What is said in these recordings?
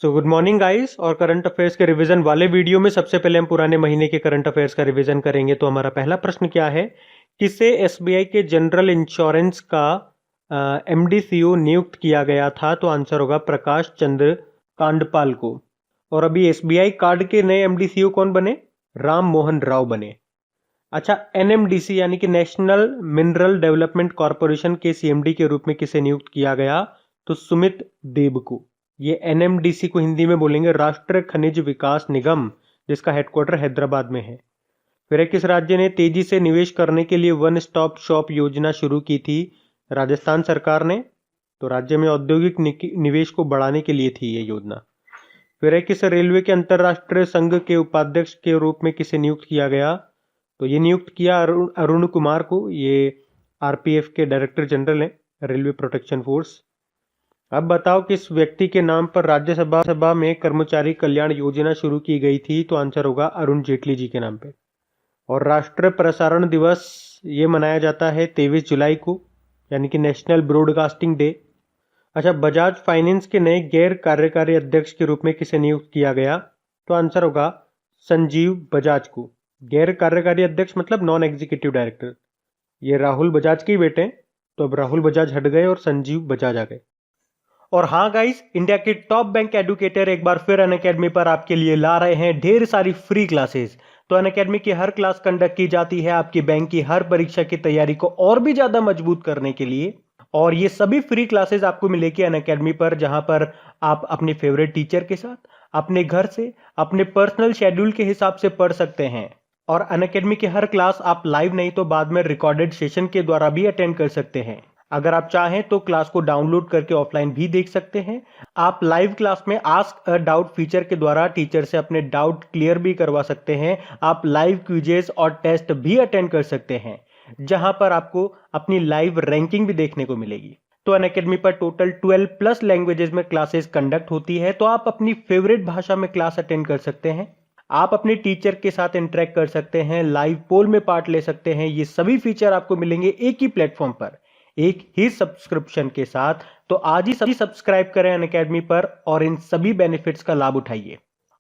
Good morning guys. और current affairs के revision वाले वीडियो में सबसे पहले हम पुराने महीने के करंट अफेयर्स का रिवीजन करेंगे। तो हमारा पहला प्रश्न क्या है, किसे एसबीआई के जनरल इंश्योरेंस का एमडीसीयू नियुक्त किया गया था? तो आंसर होगा प्रकाश चंद्र कांडपाल को। और अभी एसबीआई कार्ड के नए एमडीसीयू कौन बने? राम मोहन राव बने। अच्छा, एनएमडीसी यानी कि नेशनल मिनरल डेवलपमेंट कॉरपोरेशन के सीएमडी के रूप में किसे नियुक्त किया गया? तो सुमित देब को। ये एनएमडीसी को हिंदी में बोलेंगे राष्ट्रीय खनिज विकास निगम, जिसका हेडक्वार्टर हैदराबाद में है। फिर किस राज्य ने तेजी से निवेश करने के लिए वन स्टॉप शॉप योजना शुरू की थी? राजस्थान सरकार ने। तो राज्य में औद्योगिक निवेश को बढ़ाने के लिए थी ये योजना। फिर किस रेलवे के अंतरराष्ट्रीय संघ के उपाध्यक्ष के रूप में किसे नियुक्त किया गया? तो ये नियुक्त किया अरुण कुमार को। ये आरपीएफ के डायरेक्टर जनरल हैं, रेलवे प्रोटेक्शन फोर्स। अब बताओ किस व्यक्ति के नाम पर राज्यसभा में कर्मचारी कल्याण योजना शुरू की गई थी? तो आंसर होगा अरुण जेटली जी के नाम पे। और राष्ट्रीय प्रसारण दिवस ये मनाया जाता है 23 जुलाई को, यानी कि नेशनल ब्रॉडकास्टिंग डे। अच्छा, बजाज फाइनेंस के नए गैर कार्यकारी अध्यक्ष के रूप में किसे नियुक्त किया गया? तो आंसर होगा संजीव बजाज को। गैर कार्यकारी अध्यक्ष मतलब नॉन एग्जीक्यूटिव डायरेक्टर। ये राहुल बजाज के ही बेटे हैं, तो अब राहुल बजाज हट गए और संजीव बजाज आ गए। और हाँ गाइस, इंडिया के टॉप बैंक एडुकेटर एक बार फिर अनअकैडमी पर आपके लिए ला रहे हैं ढेर सारी फ्री क्लासेस। तो अनअकैडमी की हर क्लास कंडक्ट की जाती है आपकी बैंक की हर परीक्षा की तैयारी को और भी ज्यादा मजबूत करने के लिए। और ये सभी फ्री क्लासेस आपको मिलेगी अनअकैडमी पर, जहां पर आप अपने फेवरेट टीचर के साथ, अपने घर से, अपने पर्सनल शेड्यूल के हिसाब से पढ़ सकते हैं। और अनअकैडमी की हर क्लास आप लाइव नहीं तो बाद में रिकॉर्डेड सेशन के द्वारा भी अटेंड कर सकते हैं। अगर आप चाहें तो क्लास को डाउनलोड करके ऑफलाइन भी देख सकते हैं। आप लाइव क्लास में आस्क अ डाउट फीचर के द्वारा टीचर से अपने डाउट क्लियर भी करवा सकते हैं। आप लाइव क्विजेस और टेस्ट भी अटेंड कर सकते हैं, जहां पर आपको अपनी लाइव रैंकिंग भी देखने को मिलेगी। तो अनअकैडमी पर टोटल 12 प्लस लैंग्वेजेस में क्लासेस कंडक्ट होती है। तो आप अपनी फेवरेट भाषा में क्लास अटेंड कर सकते हैं। आप अपने टीचर के साथ इंटरेक्ट कर सकते हैं, लाइव पोल में पार्ट ले सकते हैं। ये सभी फीचर आपको मिलेंगे एक ही प्लेटफॉर्म पर, एक ही सब्सक्रिप्शन के साथ। तो आज ही सभी सब्सक्राइब करें अनअकैडमी पर और इन सभी बेनिफिट्स का लाभ उठाइए।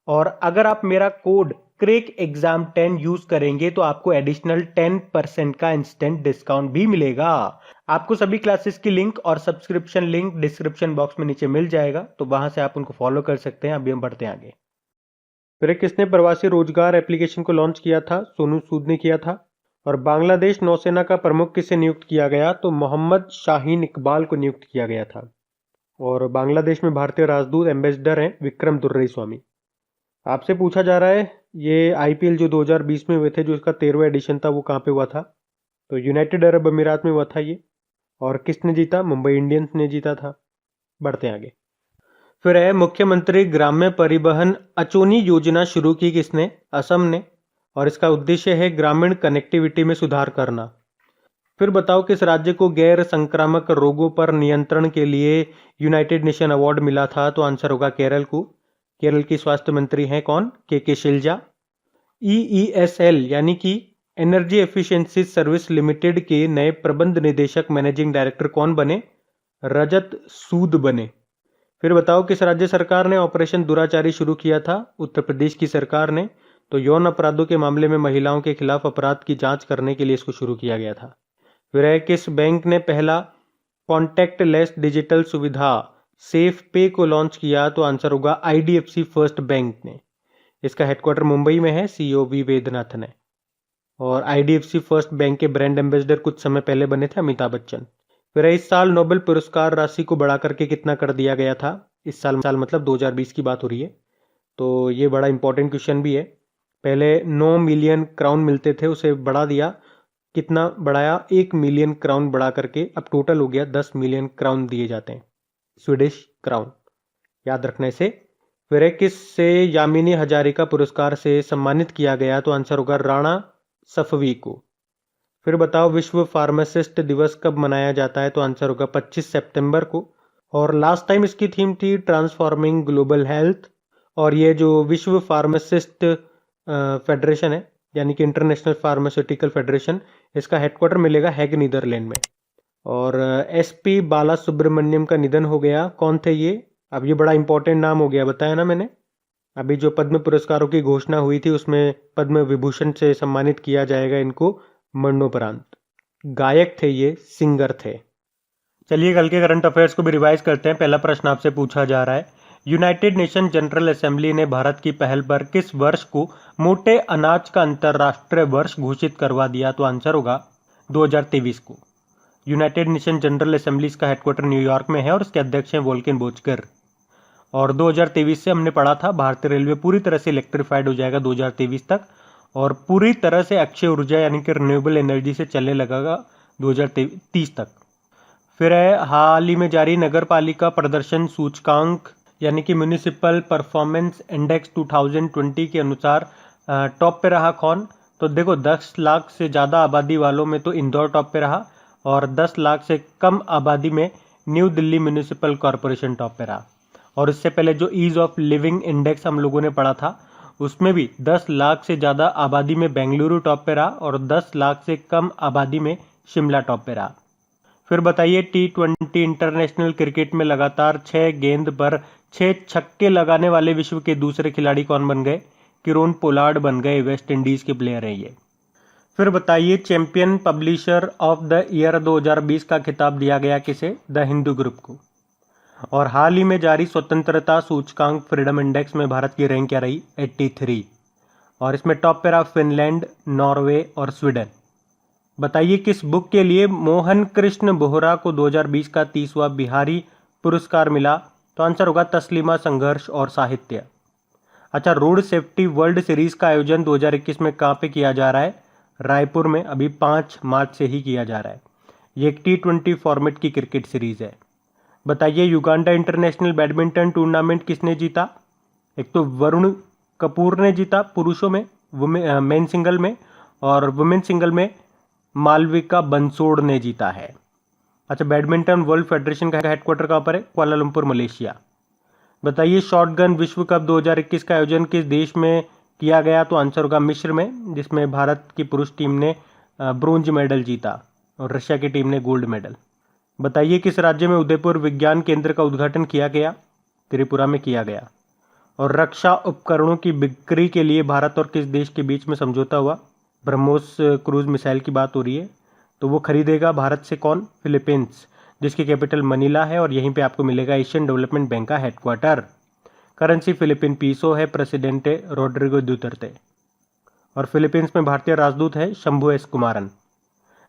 और अगर आप मेरा कोड क्रेक एग्जाम 10 यूज करेंगे तो आपको एडिशनल 10% का इंस्टेंट डिस्काउंट भी मिलेगा। आपको सभी क्लासेस की लिंक और सब्सक्रिप्शन लिंक डिस्क्रिप्शन बॉक्स में नीचे मिल जाएगा, तो वहां से आप उनको फॉलो कर सकते हैं। अभी हम बढ़ते हैं आगे। फिर किसने प्रवासी रोजगार एप्लीकेशन को लॉन्च किया था? सोनू सूद ने किया था। और बांग्लादेश नौसेना का प्रमुख किसे नियुक्त किया गया? तो मोहम्मद शाहीन इकबाल को नियुक्त किया गया था। और बांग्लादेश में भारतीय राजदूत एम्बेसडर हैं विक्रम दुर्रई स्वामी। आपसे पूछा जा रहा है ये आईपीएल जो 2020 में हुए थे, जो इसका 13वां एडिशन था, वो कहाँ पे हुआ था? तो यूनाइटेड अरब अमीरात में हुआ था ये। और किसने जीता? मुंबई इंडियंस ने जीता था। बढ़ते हैं आगे। फिर है मुख्यमंत्री ग्राम्य परिवहन अचोनी योजना शुरू की किसने? असम ने। और इसका उद्देश्य है ग्रामीण कनेक्टिविटी में सुधार करना। फिर बताओ किस राज्य को गैर संक्रामक रोगों पर नियंत्रण के लिए यूनाइटेड नेशन अवार्ड मिला था? तो आंसर होगा केरल को। केरल की स्वास्थ्य मंत्री हैं कौन? के शिलजा। ईईएसएल यानी कि एनर्जी एफिशिएंसी सर्विस लिमिटेड के नए प्रबंध निदेशक मैनेजिंग डायरेक्टर कौन बने? रजत सूद बने। फिर बताओ किस राज्य सरकार ने ऑपरेशन दुराचारी शुरू किया था? उत्तर प्रदेश की सरकार ने। तो यौन अपराधों के मामले में महिलाओं के खिलाफ अपराध की जांच करने के लिए इसको शुरू किया गया था। फिर है किस बैंक ने पहला कॉन्टैक्टलेस डिजिटल सुविधा सेफ पे को लॉन्च किया? तो आंसर होगा आईडीएफसी फर्स्ट बैंक ने। इसका हेडक्वार्टर मुंबई में है, सीईओ वी वेदनाथन है। और आईडीएफसी फर्स्ट बैंक के ब्रांड एम्बेसडर कुछ समय पहले बने थे अमिताभ बच्चन। फिर इस साल नोबेल पुरस्कार राशि को बढ़ा करके कितना कर दिया गया था? इस साल मतलब 2020 की बात हो रही है। तो ये बड़ा इंपॉर्टेंट क्वेश्चन भी है। पहले 9 मिलियन क्राउन मिलते थे, उसे बढ़ा दिया। कितना बढ़ाया? 1 मिलियन क्राउन बढ़ा करके अब टोटल हो गया 10 मिलियन क्राउन दिए जाते हैं, स्वीडिश क्राउन। याद रखना इसे। फिर किससे यामिनी हजारिका पुरस्कार से सम्मानित किया गया? तो आंसर होगा राणा सफवी को। फिर बताओ विश्व फार्मासिस्ट दिवस कब मनाया जाता है? तो आंसर होगा 25 सितंबर को। और लास्ट टाइम इसकी थीम थी ट्रांसफॉर्मिंग ग्लोबल हेल्थ। और ये जो विश्व फार्मासिस्ट फेडरेशन है, यानी कि इंटरनेशनल फार्मास्यूटिकल फेडरेशन, इसका हेडक्वार्टर मिलेगा हैग नीदरलैंड में। और एसपी बाला सुब्रमण्यम का निधन हो गया। कौन थे ये? अब ये बड़ा इंपॉर्टेंट नाम हो गया, बताया ना मैंने। अभी जो पद्म पुरस्कारों की घोषणा हुई थी उसमें पद्म विभूषण से सम्मानित किया जाएगा इनको मरणोपरांत। गायक थे ये, सिंगर थे। चलिए कल के करंट अफेयर्स को भी रिवाइज करते हैं। पहला प्रश्न आपसे पूछा जा रहा है, यूनाइटेड नेशन जनरल असेंबली ने भारत की पहल पर किस वर्ष को मोटे अनाज का अंतर्राष्ट्रीय वर्ष घोषित करवा दिया? तो आंसर होगा 2023 को। यूनाइटेड नेशन जनरल असेंबली का हेडक्वार्टर न्यूयॉर्क में है और इसके अध्यक्ष हैं वोल्केन बोचकर। और 2023 से हमने पढ़ा था भारतीय रेलवे पूरी तरह से इलेक्ट्रीफाइड हो जाएगा 2023 तक, और पूरी तरह से अक्षय ऊर्जा यानी कि रिन्यूएबल एनर्जी से चलने लगेगा 2030 तक। फिर है हाल ही में जारी नगर पालिका प्रदर्शन सूचकांक यानी कि म्यूनिसिपल परफॉर्मेंस इंडेक्स 2020 के अनुसार टॉप पे रहा कौन? तो देखो 10 लाख से ज़्यादा आबादी वालों में तो इंदौर टॉप पे रहा, और 10 लाख से कम आबादी में new Delhi municipal corporation top पे रहा। और इससे पहले जो ईज ऑफ लिविंग इंडेक्स हम लोगों ने पढ़ा था उसमें भी 10 लाख से ज़्यादा आबादी में बेंगलुरु टॉप पे रहा, और 10 लाख से कम आबादी में शिमला टॉप पे रहा। फिर बताइए T20 इंटरनेशनल क्रिकेट में लगातार 6 गेंद पर 6 छक्के लगाने वाले विश्व के दूसरे खिलाड़ी कौन बन गए? किरोन पोलार्ड बन गए, वेस्ट इंडीज के प्लेयर हैं ये। फिर बताइए champion publisher of the year 2020 का खिताब दिया गया किसे? द हिंदू ग्रुप को। और हाल ही में जारी स्वतंत्रता सूचकांक फ्रीडम इंडेक्स में भारत की रैंक क्या रही? 83, और इसमें टॉप पे रहा फिनलैंड, नॉर्वे और स्वीडन। बताइए किस बुक के लिए मोहन कृष्ण बोहरा को 2020 का 30वां बिहारी पुरस्कार मिला? तो आंसर होगा तस्लीमा संघर्ष और साहित्य। अच्छा, रोड सेफ्टी वर्ल्ड सीरीज का आयोजन 2021 में कहाँ पे किया जा रहा है? रायपुर में, अभी 5 मार्च से ही किया जा रहा है। ये एक T20 फॉर्मेट की क्रिकेट सीरीज है। बताइए युगांडा इंटरनेशनल बैडमिंटन टूर्नामेंट किसने जीता? एक तो वरुण कपूर ने जीता पुरुषों में मेन सिंगल में, और वुमेन सिंगल में मालविका बंसोड़ ने जीता है। अच्छा, बैडमिंटन वर्ल्ड फेडरेशन का हेडक्वार्टर कहाँ पर है? Kuala Lumpur, Malaysia. बताइए शॉटगन विश्व कप 2021 का आयोजन किस देश में किया गया? तो आंसर होगा मिस्र में, जिसमें भारत की पुरुष टीम ने ब्रोंज मेडल जीता और रशिया की टीम ने गोल्ड मेडल। बताइए किस राज्य में उदयपुर विज्ञान केंद्र का उद्घाटन किया गया? त्रिपुरा में किया गया। और रक्षा उपकरणों की बिक्री के लिए भारत और किस देश के बीच में समझौता हुआ? ब्रह्मोस क्रूज मिसाइल की बात हो रही है, तो वो खरीदेगा भारत से कौन? फिलीपींस, जिसकी कैपिटल मनीला है, और यहीं पे आपको मिलेगा एशियन डेवलपमेंट बैंक का हेडक्वार्टर। करेंसी फिलीपीन पीसो है, प्रेसिडेंट है रोड्रिगो दुतर्ते, और फिलीपींस में भारतीय राजदूत है शंभू एस कुमारन।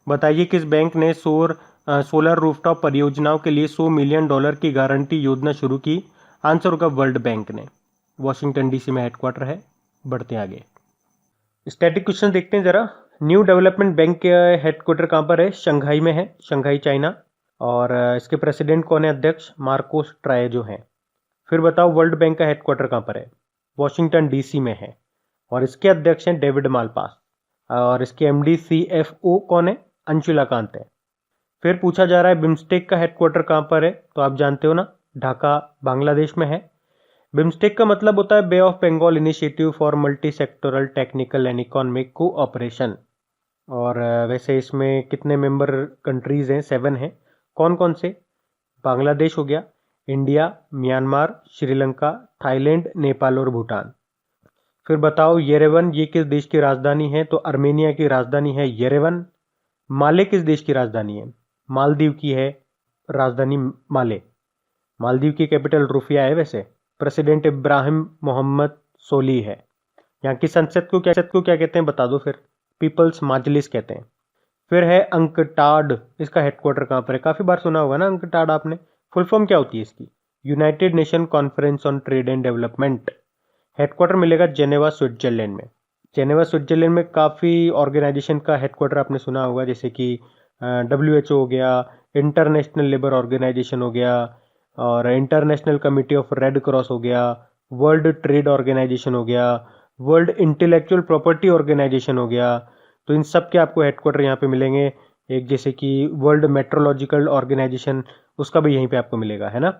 बताइए किस बैंक ने सोलर रूफटॉप परियोजनाओं के लिए $100 मिलियन की गारंटी योजना शुरू की? आंसर होगा वर्ल्ड बैंक ने। वॉशिंगटन डीसी में हेडक्वार्टर है। बढ़ते हैं आगे, स्टैटिक क्वेश्चन देखते हैं जरा। न्यू डेवलपमेंट बैंक के हेडक्वार्टर कहाँ पर है? शंघाई में है, शंघाई चाइना। और इसके प्रेसिडेंट कौन है? अध्यक्ष मार्कोस ट्रायजो हैं। फिर बताओ वर्ल्ड बैंक का हेडक्वार्टर कहाँ पर है? वॉशिंगटन डीसी में है, और इसके अध्यक्ष हैं डेविड मालपास, और इसके एमडी CFO कौन है? अंशुला कांत है। फिर पूछा जा रहा है बिम्स्टेक का हेडक्वार्टर कहाँ पर है? तो आप जानते हो ना, ढाका बांग्लादेश में है। बिम्स्टेक का मतलब होता है Bay of Bengal initiative for multi sectoral technical and economic cooperation. और वैसे इसमें कितने मेंबर कंट्रीज हैं? 7 हैं। कौन कौन से? बांग्लादेश हो गया, India, Myanmar, Sri Lanka, Thailand, Nepal और भूटान। फिर बताओ येरेवन ये किस देश की राजधानी है? तो अर्मेनिया की राजधानी है येरेवन। माले किस देश की राजधानी है? मालदीव की है राजधानी माले। मालदीव की कैपिटल रुफिया है वैसे। प्रेसिडेंट इब्राहिम मोहम्मद सोली है। यहाँ की संसद को क्या कहते हैं बता दो फिर? पीपल्स मजलिस कहते हैं। फिर है अंकटाड, इसका हेडक्वार्टर कहाँ पर है? काफी बार सुना होगा ना अंकटाड आपने। फुल फॉर्म क्या होती है इसकी? United nation conference on trade and development. Headquarter मिलेगा जेनेवा स्विट्जरलैंड में। जेनेवा स्विट्जरलैंड में काफ़ी ऑर्गेनाइजेशन का हेडक्वार्टर आपने सुना होगा, जैसे कि WHO हो गया, इंटरनेशनल लेबर ऑर्गेनाइजेशन हो गया, और international committee of red cross हो गया, वर्ल्ड ट्रेड ऑर्गेनाइजेशन हो गया, वर्ल्ड इंटेलेक्चुअल प्रॉपर्टी ऑर्गेनाइजेशन हो गया। तो इन सब के आपको हेडक्वार्टर यहाँ पे मिलेंगे। एक जैसे कि वर्ल्ड मेट्रोलॉजिकल ऑर्गेनाइजेशन, उसका भी यहीं पे आपको मिलेगा, है ना,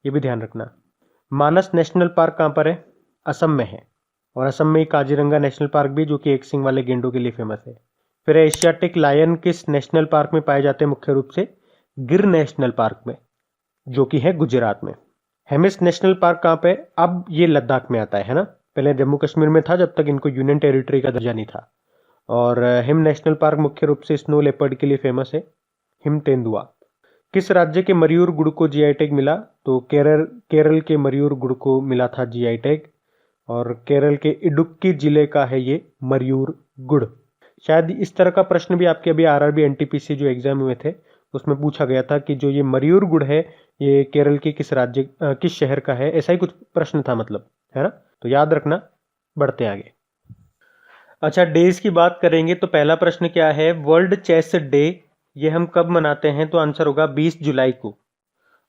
ये भी ध्यान रखना। मानस नेशनल पार्क कहाँ पर है? असम में है, और असम में काजीरंगा नेशनल पार्क भी, जो कि एक सिंग वाले गेंडों के लिए फेमस है। फिर एशियाटिक लायन किस नेशनल पार्क में पाए जाते हैं? मुख्य रूप से गिर नेशनल पार्क में, जो कि है गुजरात में। हेमिस नेशनल पार्क कहाँ पे? अब ये लद्दाख में आता है ना? पहले जम्मू कश्मीर में था जब तक इनको यूनियन टेरिटरी का दर्जा नहीं था। और हिम नेशनल पार्क मुख्य रूप से स्नो लेपर्ड के लिए फेमस है। हिम तेंदुआ। किस राज्य के मयूर गुड़ को जीआई टैग मिला? तो केरल के मयूर गुड़ को मिला था जीआई टैग। और केरल के इडुक्की जिले का है ये मयूर गुड़। शायद इस तरह का प्रश्न भी आपके अभी आरआरबी एनटीपीसी जो एग्जाम हुए थे उसमें पूछा गया था कि जो ये मयूर गुड़ है ये केरल के किस शहर का है, ऐसा ही कुछ प्रश्न था मतलब, है ना? तो याद रखना। बढ़ते आगे। अच्छा, डेज की बात करेंगे तो पहला प्रश्न क्या है? वर्ल्ड चेस डे ये हम कब मनाते हैं? तो आंसर होगा 20 जुलाई को।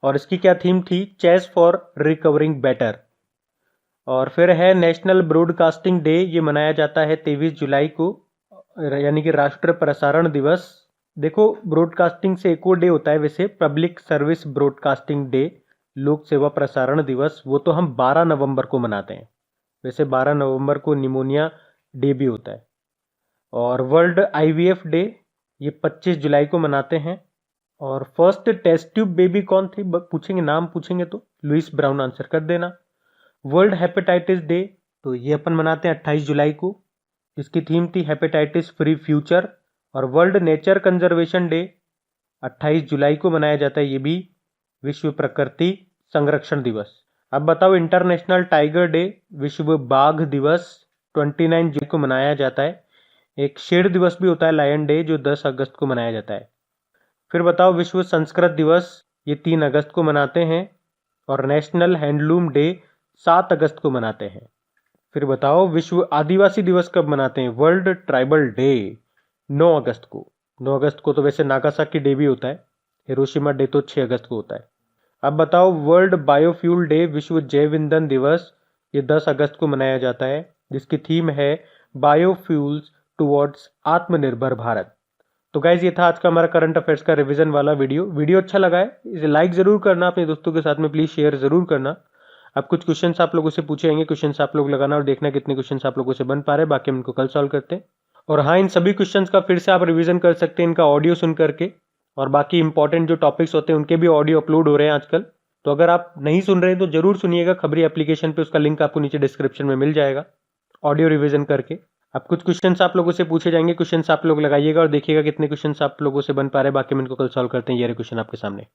और इसकी क्या थीम थी? Chase for recovering better. और फिर है नेशनल ब्रॉडकास्टिंग डे, ये मनाया जाता है 23 जुलाई को, यानी कि राष्ट्रीय प्रसारण दिवस। देखो, ब्रॉडकास्टिंग से एक और डे होता है वैसे, पब्लिक सर्विस ब्रॉडकास्टिंग डे, लोक सेवा प्रसारण दिवस, वो तो हम 12 नवंबर को मनाते हैं। वैसे 12 नवंबर को निमोनिया डे भी होता है। और वर्ल्ड आईवीएफ डे ये 25 जुलाई को मनाते हैं। और फर्स्ट टेस्ट ट्यूब बेबी कौन थी पूछेंगे, नाम पूछेंगे तो लुइस ब्राउन आंसर कर देना। वर्ल्ड हेपेटाइटिस डे तो ये अपन मनाते हैं 28 जुलाई को, इसकी थीम थी हेपेटाइटिस फ्री फ्यूचर। और वर्ल्ड नेचर कंजर्वेशन डे 28 जुलाई को मनाया जाता है, ये भी विश्व प्रकृति संरक्षण दिवस। अब बताओ, इंटरनेशनल टाइगर डे, विश्व बाघ दिवस 29 जुलाई को मनाया जाता है। एक शेर दिवस भी होता है, लायन डे, जो 10 अगस्त को मनाया जाता है। फिर बताओ, विश्व संस्कृत दिवस ये 3 अगस्त को मनाते हैं। और नेशनल हैंडलूम डे 7 अगस्त को मनाते हैं। फिर बताओ, विश्व आदिवासी दिवस कब मनाते हैं? वर्ल्ड ट्राइबल डे 9 अगस्त को। 9 अगस्त को तो वैसे नागासाकी डे भी होता है। हिरोशिमा डे तो 6 अगस्त को होता है। अब बताओ, वर्ल्ड बायोफ्यूल डे, विश्व जैव ईंधन दिवस, ये 10 अगस्त को मनाया जाता है, जिसकी थीम है बायोफ्यूल्स टुवर्ड्स आत्मनिर्भर भारत। तो गाइज, ये था आज का हमारा करंट अफेयर्स का रिवीजन वाला वीडियो अच्छा लगा है इसे लाइक जरूर करना, अपने दोस्तों के साथ में प्लीज शेयर जरूर करना। अब कुछ क्वेश्चंस आप लोगों से पूछे जाएंगे, क्वेश्चंस आप लोग लगाना और देखना कितने क्वेश्चंस आप लोगों से बन पा रहे हैं, बाकी हम इनको कल सॉल्व करते हैं। और हाँ, इन सभी क्वेश्चंस का फिर से आप रिवीजन कर सकते हैं इनका ऑडियो सुन करके। और बाकी इंपॉर्टेंट जो टॉपिक्स होते हैं उनके भी ऑडियो अपलोड हो रहे हैं आजकल, तो अगर आप नहीं सुन रहे हैं तो जरूर सुनिएगा। खबरी एप्लीकेशन पे उसका लिंक आपको नीचे डिस्क्रिप्शन में मिल जाएगा, ऑडियो रिवीजन करके। अब कुछ क्वेश्चंस आप लोगों से पूछे जाएंगे, क्वेश्चंस आप लोग लगाइएगा और देखिएगा कितने क्वेश्चंस आप लोगों से बन पा रहे हैं, बाकी हम इनको कल सॉल्व करते हैं। ये रहे क्वेश्चन आपके सामने।